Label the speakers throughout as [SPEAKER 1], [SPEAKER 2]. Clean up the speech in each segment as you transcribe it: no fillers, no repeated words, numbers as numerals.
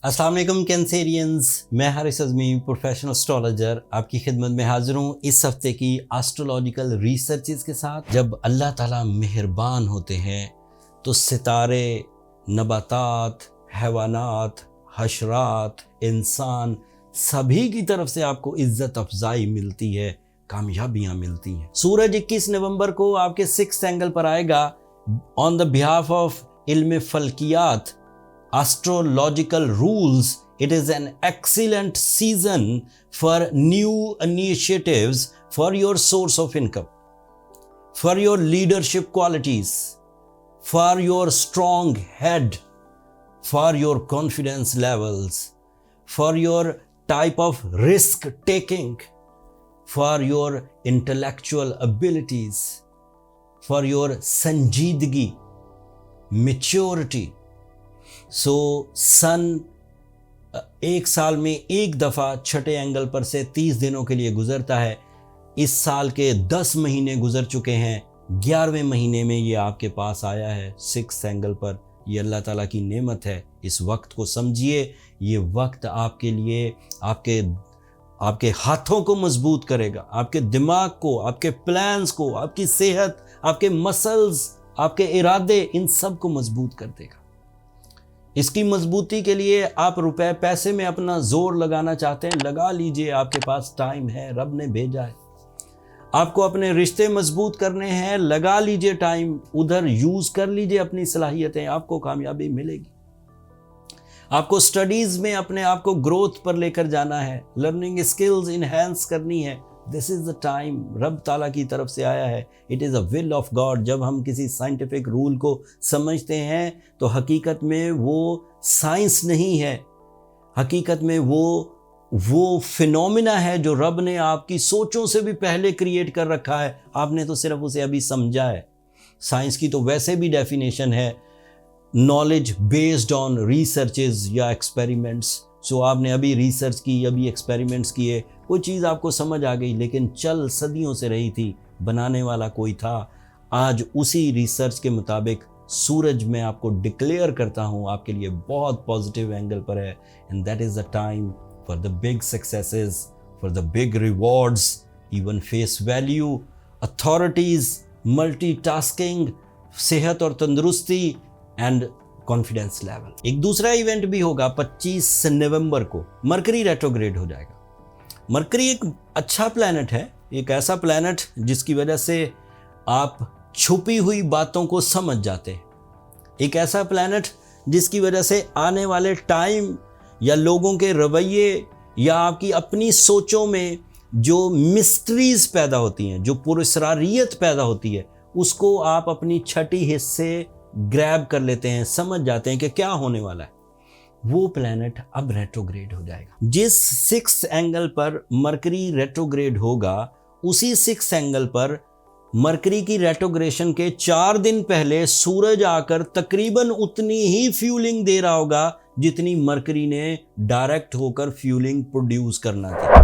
[SPEAKER 1] अस्सलाम वालेकुम कैंसेरियंस, मैं हारिस अज़मी प्रोफेशनल एस्ट्रोलॉजर आपकी खिदमत में हाजिर हूँ इस हफ्ते की एस्ट्रोलॉजिकल रिसर्चेस के साथ। जब अल्लाह ताला मेहरबान होते हैं तो सितारे, नबातात, हैवानात, हशरात, इंसान सभी की तरफ से आपको इज्जत अफजाई मिलती है, कामयाबियाँ मिलती हैं। सूरज 21 नवंबर को आपके 6th एंगल पर आएगा ऑन द बिहाफ ऑफ इल्म फल्कियात, astrological rules. It is an excellent season for new initiatives, for your source of income, for your leadership qualities, for your strong head, for your confidence levels, for your type of risk taking, for your intellectual abilities, for your sanjeedgi, maturity. सो सन एक साल में एक दफ़ा छठे angle पर से 30 दिनों के लिए गुजरता है। इस साल के 10 महीने गुजर चुके हैं, 11वें महीने में ये आपके पास आया है 6th एंगल पर। ये अल्लाह ताला की नेमत है। इस वक्त को समझिए, ये वक्त आपके लिए आपके हाथों को मजबूत करेगा, आपके दिमाग को, आपके प्लान्स को, आपकी सेहत, आपके मसल्स, आपके इरादे, इन सब को मजबूत कर देगा। इसकी मजबूती के लिए आप रुपए पैसे में अपना जोर लगाना चाहते हैं, लगा लीजिए, आपके पास टाइम है, रब ने भेजा है। आपको अपने रिश्ते मजबूत करने हैं, लगा लीजिए टाइम, उधर यूज कर लीजिए अपनी सलाहियतें, आपको कामयाबी मिलेगी। आपको स्टडीज में अपने आप को ग्रोथ पर लेकर जाना है, लर्निंग स्किल्स इनहेंस करनी है। दिस इज द टाइम, रब ताला की तरफ से आया है। It is a will of God. जब हम किसी साइंटिफिक रूल को समझते हैं तो हकीकत में वो साइंस नहीं है, हकीकत में वो फिनोमिना है जो रब ने आपकी सोचों से भी पहले क्रिएट कर रखा है। आपने तो सिर्फ उसे अभी समझा है। साइंस की तो वैसे भी डेफिनेशन है नॉलेज बेस्ड ऑन रिसर्चेज या एक्सपेरिमेंट्स। सो आपने अभी रिसर्च की, अभी एक्सपेरिमेंट्स किए, कोई चीज़ आपको समझ आ गई, लेकिन चल सदियों से रही थी, बनाने वाला कोई था। आज उसी रिसर्च के मुताबिक सूरज मैं आपको डिक्लेयर करता हूँ आपके लिए बहुत पॉजिटिव एंगल पर है। And that is the time for the big successes, for the big rewards, even face value, authorities, multitasking, सेहत और तंदुरुस्ती एंड कॉन्फिडेंस लेवल। एक दूसरा इवेंट भी होगा 25 नवंबर को, मरकरी रेट्रोग्रेड हो जाएगा। मरकरी एक अच्छा प्लैनेट है, एक ऐसा प्लैनेट जिसकी वजह से आप छुपी हुई बातों को समझ जाते हैं। एक ऐसा प्लैनेट जिसकी वजह से आने वाले टाइम या लोगों के रवैये या आपकी अपनी सोचों में जो मिस्ट्रीज पैदा होती हैं, जो पुरस्रारियत पैदा होती है, उसको आप अपनी छठी हिस्से ग्रैब कर लेते हैं, समझ जाते हैं कि क्या होने वाला है। वो प्लैनेट अब रेट्रोग्रेड हो जाएगा। जिस 6th एंगल पर मरकरी रेट्रोग्रेड होगा, उसी 6th एंगल पर मरकरी की रेट्रोग्रेशन के 4 दिन पहले सूरज आकर तकरीबन उतनी ही फ्यूलिंग दे रहा होगा जितनी मरकरी ने डायरेक्ट होकर फ्यूलिंग प्रोड्यूस करना थी।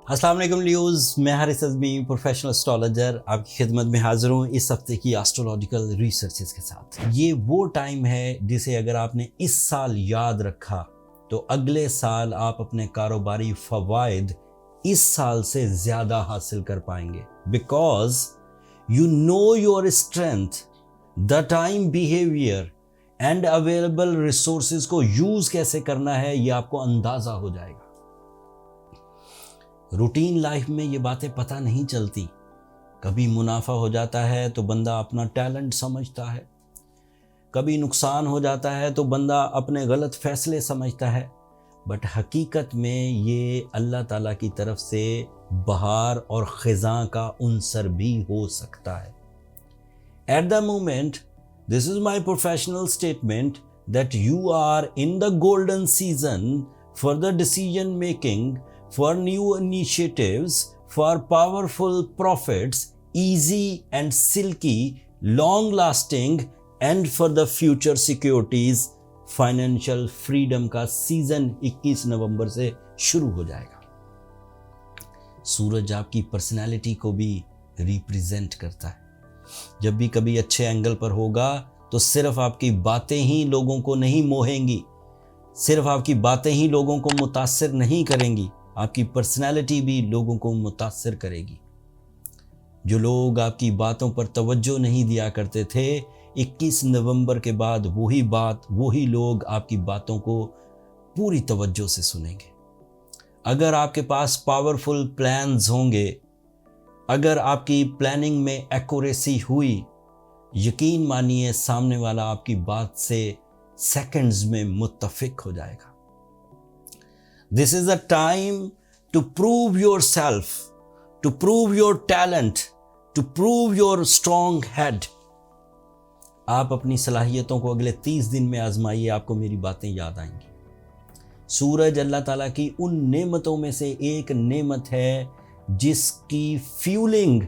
[SPEAKER 1] अस्सलाम वालेकुम न्यूज़, मैं हारिस अज़मी प्रोफेशनल एस्ट्रोलॉजर आपकी खिदमत में हाजिर हूँ इस हफ्ते की एस्ट्रोलॉजिकल रिसर्चेस के साथ। ये वो टाइम है जिसे अगर आपने इस साल याद रखा तो अगले साल आप अपने कारोबारी फ़वाइद इस साल से ज़्यादा हासिल कर पाएंगे। Because you know your strength, the time behaviour and available resources को यूज़ कैसे करना है, ये आपको अंदाज़ा हो जाएगा। रूटीन लाइफ में ये बातें पता नहीं चलती। कभी मुनाफा हो जाता है तो बंदा अपना टैलेंट समझता है, कभी नुकसान हो जाता है तो बंदा अपने गलत फैसले समझता है। बट हकीकत में ये अल्लाह ताला की तरफ से बहार और ख़िज़ां का उनसर भी हो सकता है। At the moment, this is my professional statement that you are in the golden season for the decision making, for new initiatives, for powerful profits, easy and silky, long lasting, and for the future securities, financial freedom का season 21 नवंबर से शुरू हो जाएगा। सूरज आपकी personality को भी represent करता है। जब भी कभी अच्छे एंगल पर होगा तो सिर्फ आपकी बातें ही लोगों को नहीं मोहेंगी, सिर्फ आपकी बातें ही लोगों को मुतासिर नहीं करेंगी, आपकी पर्सनैलिटी भी लोगों को मुतासिर करेगी। जो लोग आपकी बातों पर तवज्जो नहीं दिया करते थे, 21 नवंबर के बाद वही लोग आपकी बातों को पूरी तवज्जो से सुनेंगे। अगर आपके पास पावरफुल प्लान्स होंगे, अगर आपकी प्लानिंग में एक्यूरेसी हुई, यकीन मानिए सामने वाला आपकी बात से सेकंड्स में मुत्तफिक हो जाएगा। This is a time to prove yourself, to prove your talent, to prove your strong head. आप अपनी सलाहियतों को अगले 30 दिन में आजमाइए, आपको मेरी बातें याद आएंगी। सूरज अल्लाह ताला की उन नेमतों में से एक नेमत है जिसकी फ्यूलिंग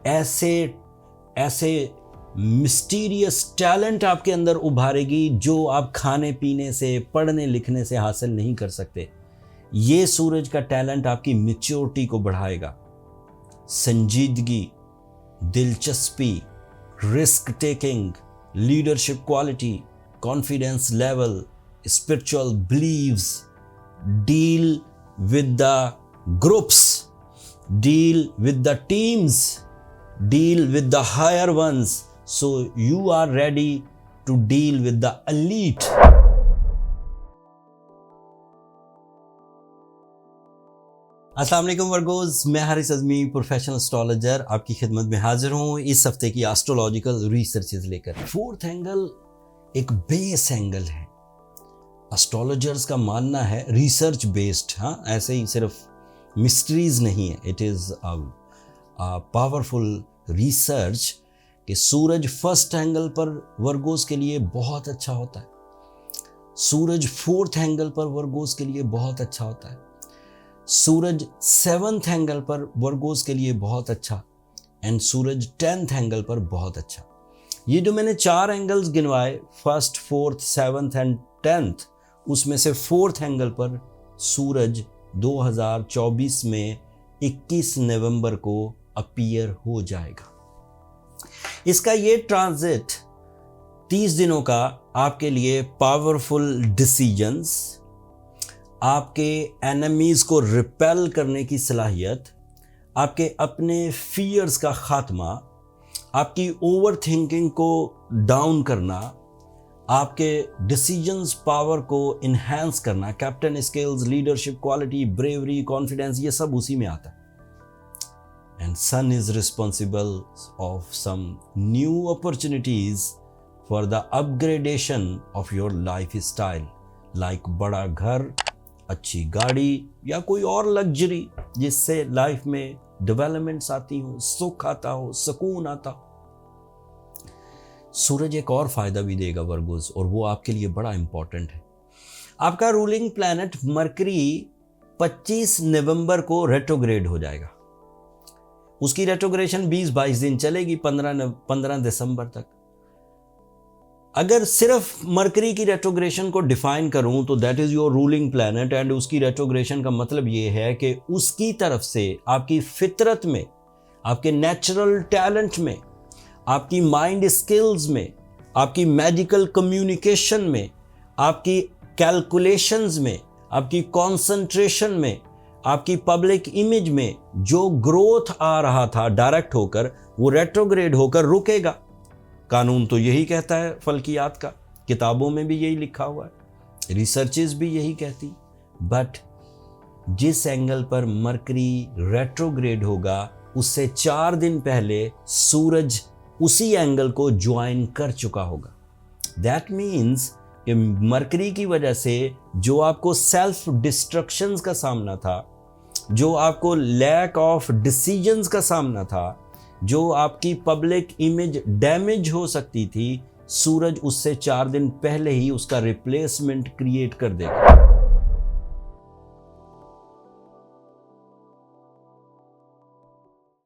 [SPEAKER 1] ऐसे मिस्टीरियस टैलेंट आपके अंदर उभारेगी जो आप खाने पीने से, पढ़ने लिखने से हासिल नहीं कर सकते। ये सूरज का टैलेंट आपकी मैच्योरिटी को बढ़ाएगा। संजीदगी, दिलचस्पी, risk taking, leadership quality, confidence level, spiritual beliefs, deal with the groups, deal with the teams, deal with the higher ones, so you are ready to deal with the elite. अस्सलाम वालेकुम Virgos, मैं Haris अज़मी professional astrologer आपकी खिदमत में हाजिर हूँ इस हफ्ते की एस्ट्रोलॉजिकल रिसर्चेज लेकर। फोर्थ एंगल एक बेस एंगल है। एस्ट्रोलॉजर्स का मानना है रिसर्च बेस्ड, हाँ, ऐसे ही सिर्फ मिस्ट्रीज नहीं है। इट इज़ पावरफुल रिसर्च कि सूरज फर्स्ट एंगल पर वर्गोस के लिए बहुत अच्छा होता है, सूरज फोर्थ एंगल पर वर्गोस के लिए बहुत अच्छा होता है, सूरज 7th एंगल पर वर्गोस के लिए बहुत अच्छा, एंड सूरज 10th एंगल पर बहुत अच्छा। ये जो मैंने 4 angles गिनवाए, first, 4th, 7th and 10th, उसमें से 4th एंगल पर सूरज 2024 में 21 नवंबर को अपीयर हो जाएगा। इसका ये ट्रांजिट 30 दिनों का आपके लिए पावरफुल डिसीजंस, आपके एनिमीज को रिपेल करने की सलाहियत, आपके अपने फियर्स का खात्मा, आपकी ओवर थिंकिंग को डाउन करना, आपके डिसीजंस पावर को इन्हांस करना, captain skills, leadership quality, bravery, confidence, ये सब उसी में आता है। And sun is responsible of some new opportunities for the upgradation of your lifestyle, like बड़ा घर, अच्छी गाड़ी या कोई और लग्जरी जिससे लाइफ में डेवलपमेंट्स आती हो, सुख आता हो, सुकून आता हो। सूरज एक और फायदा भी देगा वर्गोस, और वो आपके लिए बड़ा इंपॉर्टेंट है। आपका रूलिंग प्लैनेट मरकरी 25 नवंबर को रेट्रोग्रेड हो जाएगा। उसकी रेट्रोग्रेशन 20-22 दिन चलेगी, 15 दिसंबर तक। अगर सिर्फ मरकरी की रेट्रोग्रेशन को डिफाइन करूं तो that is your ruling planet, and उसकी रेट्रोग्रेशन का मतलब ये है कि उसकी तरफ से आपकी फितरत में, आपके नेचुरल टैलेंट में, आपकी माइंड स्किल्स में, आपकी मैजिकल कम्युनिकेशन में, आपकी कैलकुलेशंस में, आपकी कंसंट्रेशन में, आपकी पब्लिक इमेज में जो ग्रोथ आ रहा था डायरेक्ट होकर, वो रेट्रोग्रेड होकर रुकेगा। कानून तो यही कहता है, फल्कियात का, किताबों में भी यही लिखा हुआ है, रिसर्चेस भी यही कहती। बट जिस एंगल पर मरकरी रेट्रोग्रेड होगा उससे 4 दिन पहले सूरज उसी एंगल को ज्वाइन कर चुका होगा। दैट मीन्स कि मरकरी की वजह से जो आपको सेल्फ डिस्ट्रक्शंस का सामना था, जो आपको लैक ऑफ डिसीजंस का सामना था, जो आपकी पब्लिक इमेज डैमेज हो सकती थी, सूरज उससे 4 दिन पहले ही उसका रिप्लेसमेंट क्रिएट कर देगा।